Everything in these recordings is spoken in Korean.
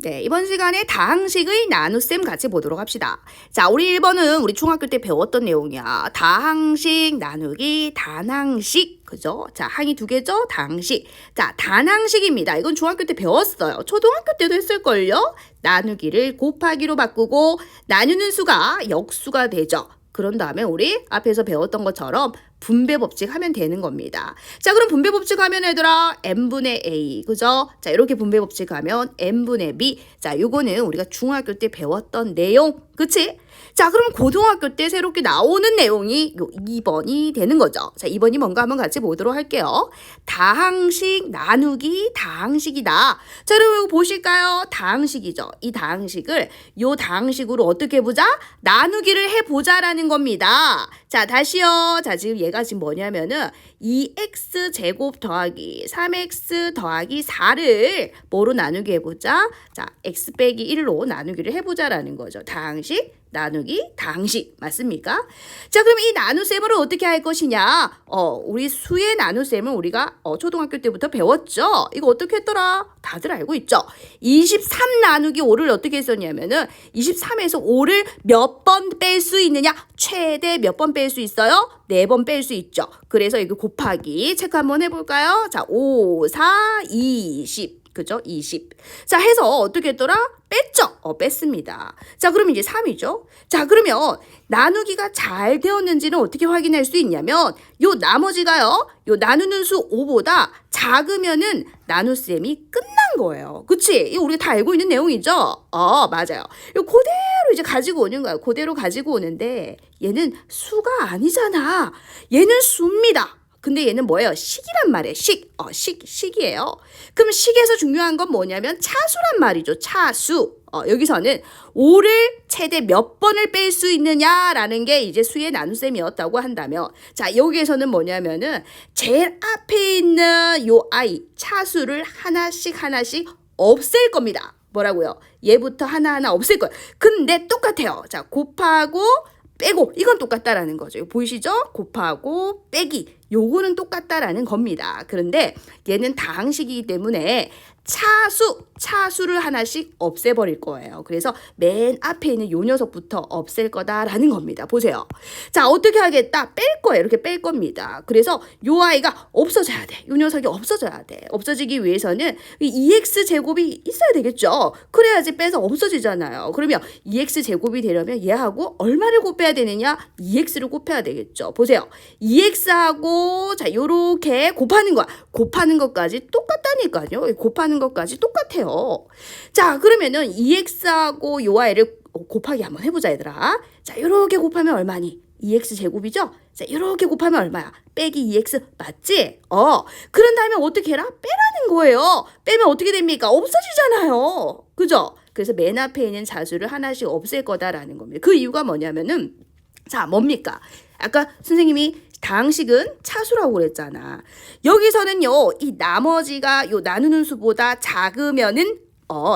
네, 이번 시간에 다항식의 나눗셈 같이 보도록 합시다. 자, 우리 1번은 우리 중학교 때 배웠던 내용이야. 다항식, 나누기, 단항식. 그죠? 자, 항이 두 개죠? 다항식. 자, 단항식입니다. 이건 중학교 때 배웠어요. 초등학교 때도 했을걸요? 나누기를 곱하기로 바꾸고 나누는 수가 역수가 되죠. 그런 다음에 우리 앞에서 배웠던 것처럼 분배 법칙 하면 되는 겁니다. 자, 그럼 분배 법칙 하면 얘들아 n분의 a, 그죠? 자, 이렇게 분배 법칙 하면 n분의 b. 자, 요거는 우리가 중학교 때 배웠던 내용, 그치? 자, 그럼 고등학교 때 새롭게 나오는 내용이 요 2번이 되는 거죠. 자, 2번이 뭔가 한번 같이 보도록 할게요. 다항식 나누기 다항식이다. 자, 그럼 이거 보실까요? 다항식이죠. 이 다항식을 요 다항식으로 어떻게 해보자? 나누기를 해보자라는 겁니다. 자, 다시요. 자, 지금 얘가 지금 뭐냐면은 2x 제곱 더하기 3x 더하기 4를 뭐로 나누기 해보자? 자, x 빼기 1로 나누기를 해보자라는 거죠. 다항식, 나누기, 다항식. 맞습니까? 자, 그럼 이 나눗셈을 어떻게 할 것이냐? 우리 수의 나눗셈을 우리가 초등학교 때부터 배웠죠? 이거 어떻게 했더라? 다들 알고 있죠? 23 나누기 5를 어떻게 했었냐면은 23에서 5를 몇 번 뺄 수 있느냐? 최대 몇 번 뺄 수 있어요? 4번 뺄 수 있죠. 그래서 이거 곱하기 체크 한번 해볼까요? 자, 5, 4, 20. 그죠? 20. 자, 해서 어떻게 했더라? 뺐죠? 뺐습니다. 자, 그럼 이제 3이죠? 자, 그러면 나누기가 잘 되었는지는 어떻게 확인할 수 있냐면 요 나머지가요. 요 나누는 수 5보다 작으면은 나눗셈이 끝난 거예요. 그치? 이거 우리가 다 알고 있는 내용이죠? 맞아요. 이거 그대로 이제 가지고 오는 거예요. 그대로 가지고 오는데 얘는 수가 아니잖아. 얘는 수입니다. 근데 얘는 뭐예요? 식이란 말이에요. 식이에요. 그럼 식에서 중요한 건 뭐냐면 차수란 말이죠. 차수. 여기서는 5를 최대 몇 번을 뺄 수 있느냐라는 게 이제 수의 나눗셈이었다고 한다면, 자, 여기에서는 뭐냐면은 제일 앞에 있는 요 i 차수를 하나씩 없앨 겁니다. 뭐라고요? 얘부터 하나하나 없앨 거예요. 근데 똑같아요. 자, 곱하고 빼고 이건 똑같다라는 거죠. 보이시죠? 곱하고 빼기 요거는 똑같다라는 겁니다. 그런데 얘는 다항식이기 때문에 차수를 하나씩 없애버릴 거예요. 그래서 맨 앞에 있는 요 녀석부터 없앨 거다라는 겁니다. 보세요. 자, 어떻게 하겠다? 뺄 거예요. 이렇게 뺄 겁니다. 그래서 요 아이가 없어져야 돼. 요 녀석이 없어져야 돼. 없어지기 위해서는 이 2x 제곱이 있어야 되겠죠. 그래야지 빼서 없어지잖아요. 그러면 2x 제곱이 되려면 얘하고 얼마를 곱해야 되느냐? 2x를 곱해야 되겠죠. 보세요. 2x하고 자, 요렇게 곱하는 거야. 곱하는 것까지 똑같다니까요. 곱하는 것까지 똑같아요. 자, 그러면은 2x하고 요 아이를 곱하기 한번 해보자, 얘들아. 자, 요렇게 곱하면 얼마니? 2x 제곱이죠? 자, 요렇게 곱하면 얼마야? 빼기 2x 맞지? 그런 다음에 어떻게 해라? 빼라는 거예요. 빼면 어떻게 됩니까? 없어지잖아요. 그죠? 그래서 맨 앞에 있는 자수를 하나씩 없앨 거다라는 겁니다. 그 이유가 뭐냐면은 자, 뭡니까? 아까 선생님이 다항식은 차수라고 그랬잖아. 여기서는요, 이 나머지가 요 나누는 수보다 작으면은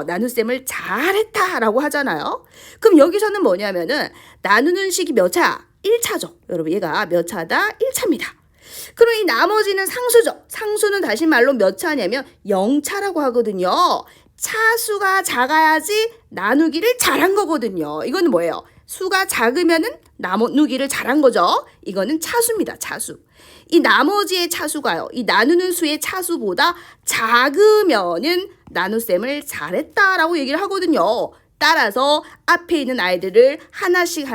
나눗셈을 잘했다라고 하잖아요. 그럼 여기서는 뭐냐면은 나누는 식이 몇 차야? 1차죠. 여러분, 얘가 몇 차다? 1차입니다. 그럼 이 나머지는 상수죠. 상수는 다시 말로 몇 차냐면 0차라고 하거든요. 차수가 작아야지 나누기를 잘한 거거든요. 이거는 뭐예요? 수가 작으면은 나누기를 잘한 거죠. 이거는 차수입니다. 차수. 이 나머지의 차수가요. 이 나누는 수의 차수보다 작으면은 나눗셈을 잘했다라고 얘기를 하거든요. 따라서 앞에 있는 아이들을 하나씩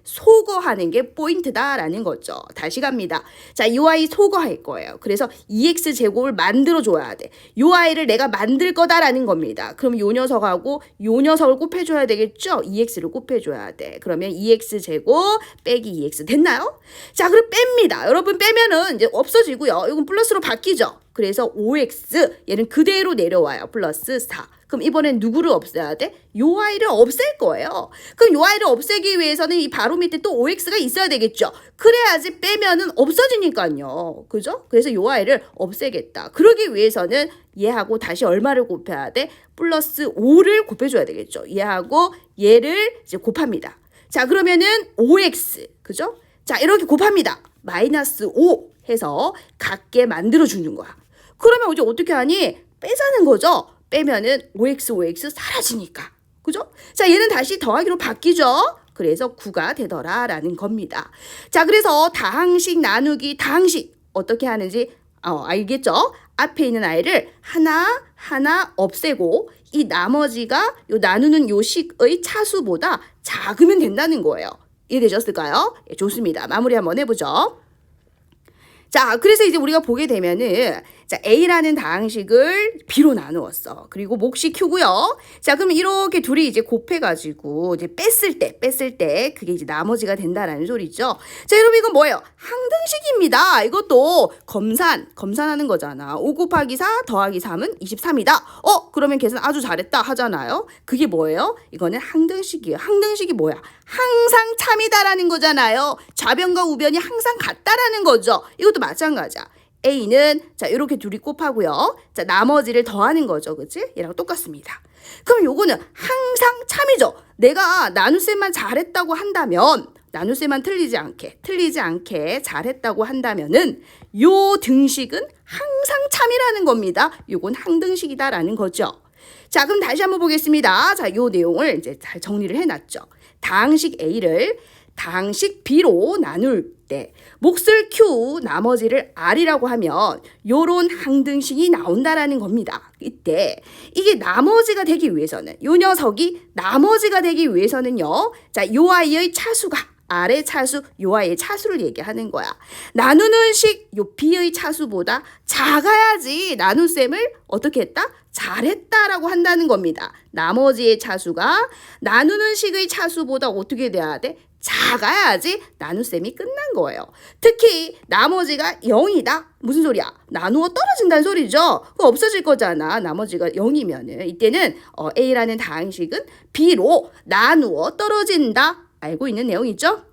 소거하는 게 포인트다라는 거죠. 다시 갑니다. 자, 이 아이 소거할 거예요. 그래서 2x 제곱을 만들어줘야 돼. 이 아이를 내가 만들 거다라는 겁니다. 그럼 요 녀석하고 요 녀석을 곱해줘야 되겠죠? 2x를 곱해줘야 돼. 그러면 2x 제곱 빼기 2x 됐나요? 자, 그럼 뺍니다. 여러분 빼면은 이제 없어지고요. 이건 플러스로 바뀌죠? 그래서 5x 얘는 그대로 내려와요. 플러스 4. 그럼 이번엔 누구를 없애야 돼? 요 아이를 없앨 거예요. 그럼 요 아이를 없애기 위해서는 이 바로 밑에 또 5x가 있어야 되겠죠. 그래야지 빼면은 없어지니까요. 그죠? 그래서 요 아이를 없애겠다. 그러기 위해서는 얘하고 다시 얼마를 곱해야 돼? 플러스 5를 곱해줘야 되겠죠. 얘하고 얘를 이제 곱합니다. 자, 그러면은 5x. 그죠? 자, 이렇게 곱합니다. 마이너스 5 해서 같게 만들어주는 거야. 그러면 이제 어떻게 하니? 빼자는 거죠. 빼면은 OX, OX 사라지니까. 그죠? 자, 얘는 다시 더하기로 바뀌죠? 그래서 9가 되더라라는 겁니다. 자, 그래서 다항식 나누기 다항식 어떻게 하는지 알겠죠? 앞에 있는 i를 하나 없애고 이 나머지가 요 나누는 요 식의 차수보다 작으면 된다는 거예요. 이해되셨을까요? 예, 좋습니다. 마무리 한번 해보죠. 자, 그래서 이제 우리가 보게 되면은 자, A라는 다항식을 B로 나누었어. 그리고 몫이 Q고요. 자, 그럼 이렇게 둘이 이제 곱해가지고 이제 뺐을 때 그게 이제 나머지가 된다라는 소리죠. 자, 여러분 이건 뭐예요? 항등식입니다. 이것도 검산하는 거잖아. 5 곱하기 4 더하기 3은 23이다. 그러면 계산 아주 잘했다 하잖아요. 그게 뭐예요? 이거는 항등식이에요. 항등식이 뭐야? 항상 참이다라는 거잖아요. 좌변과 우변이 항상 같다라는 거죠. 이것도 마찬가지야. A는 자 이렇게 둘이 곱하고요. 자 나머지를 더하는 거죠. 그치? 얘랑 똑같습니다. 그럼 요거는 항상 참이죠. 내가 나눗셈만 잘했다고 한다면 나눗셈만 틀리지 않게 잘했다고 한다면은 요 등식은 항상 참이라는 겁니다. 요건 항등식이다라는 거죠. 자 그럼 다시 한번 보겠습니다. 자 요 내용을 이제 잘 정리를 해놨죠. 다항식 A를 다항식 B로 나눌 때 몫을 Q, 나머지를 R이라고 하면 요런 항등식이 나온다라는 겁니다. 이때 이게 나머지가 되기 위해서는 요 녀석이 나머지가 되기 위해서는요. 자, 요 아이의 차수가 R의 차수, 요 아이의 차수를 얘기하는 거야. 나누는 식 요 B의 차수보다 작아야지 나눗셈을 어떻게 했다? 잘했다라고 한다는 겁니다. 나머지의 차수가 나누는 식의 차수보다 어떻게 돼야 돼? 작아야지 나눗셈이 끝난 거예요. 특히 나머지가 0이다. 무슨 소리야? 나누어 떨어진다는 소리죠. 그거 없어질 거잖아. 나머지가 0이면은 이때는 A라는 다항식은 B로 나누어 떨어진다. 알고 있는 내용이죠?